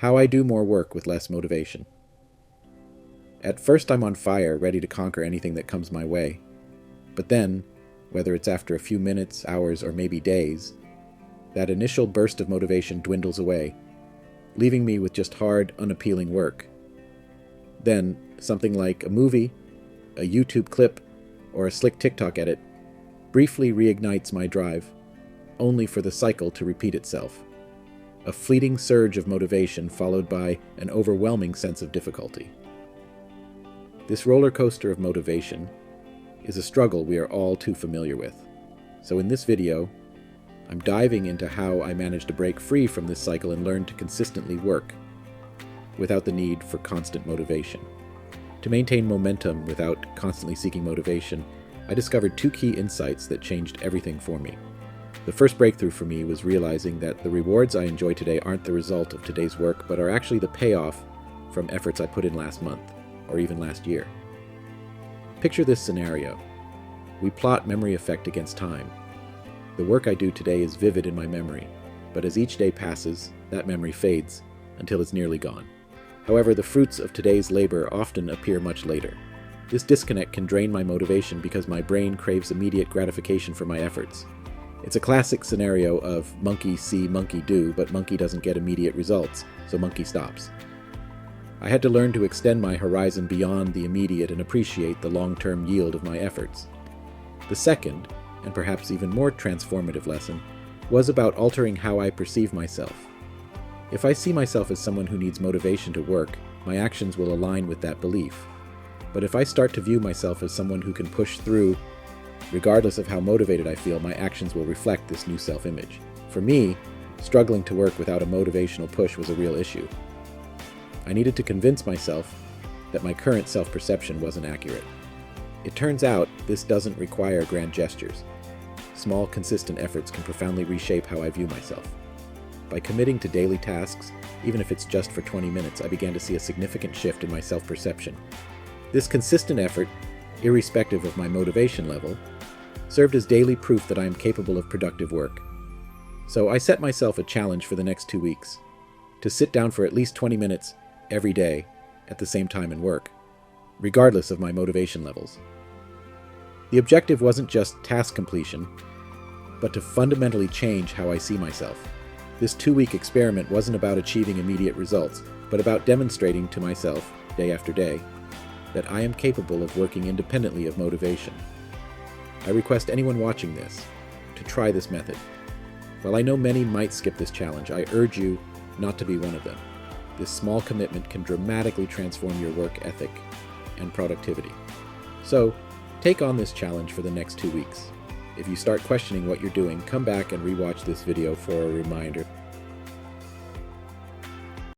How I do more work with less motivation. At first I'm on fire, ready to conquer anything that comes my way. But then, whether it's after a few minutes, hours, or maybe days, that initial burst of motivation dwindles away, leaving me with just hard, unappealing work. Then, something like a movie, a YouTube clip, or a slick TikTok edit briefly reignites my drive, only for the cycle to repeat itself. A fleeting surge of motivation followed by an overwhelming sense of difficulty. This roller coaster of motivation is a struggle we are all too familiar with. So in this video, I'm diving into how I managed to break free from this cycle and learn to consistently work without the need for constant motivation. To maintain momentum without constantly seeking motivation, I discovered two key insights that changed everything for me. The first breakthrough for me was realizing that the rewards I enjoy today aren't the result of today's work, but are actually the payoff from efforts I put in last month, or even last year. Picture this scenario. We plot memory effect against time. The work I do today is vivid in my memory, but as each day passes, that memory fades until it's nearly gone. However, the fruits of today's labor often appear much later. This disconnect can drain my motivation because my brain craves immediate gratification for my efforts. It's a classic scenario of monkey see, monkey do, but monkey doesn't get immediate results, so monkey stops. I had to learn to extend my horizon beyond the immediate and appreciate the long-term yield of my efforts. The second, and perhaps even more transformative lesson, was about altering how I perceive myself. If I see myself as someone who needs motivation to work, my actions will align with that belief. But if I start to view myself as someone who can push through, regardless of how motivated I feel, my actions will reflect this new self-image. For me, struggling to work without a motivational push was a real issue. I needed to convince myself that my current self-perception wasn't accurate. It turns out this doesn't require grand gestures. Small, consistent efforts can profoundly reshape how I view myself. By committing to daily tasks, even if it's just for 20 minutes, I began to see a significant shift in my self-perception. This consistent effort, irrespective of my motivation level, served as daily proof that I am capable of productive work. So I set myself a challenge for the next 2 weeks, to sit down for at least 20 minutes every day at the same time and work, regardless of my motivation levels. The objective wasn't just task completion, but to fundamentally change how I see myself. This 2-week experiment wasn't about achieving immediate results, but about demonstrating to myself, day after day, that I am capable of working independently of motivation. I request anyone watching this to try this method. While I know many might skip this challenge, I urge you not to be one of them. This small commitment can dramatically transform your work ethic and productivity. So, take on this challenge for the next 2 weeks. If you start questioning what you're doing, come back and rewatch this video for a reminder.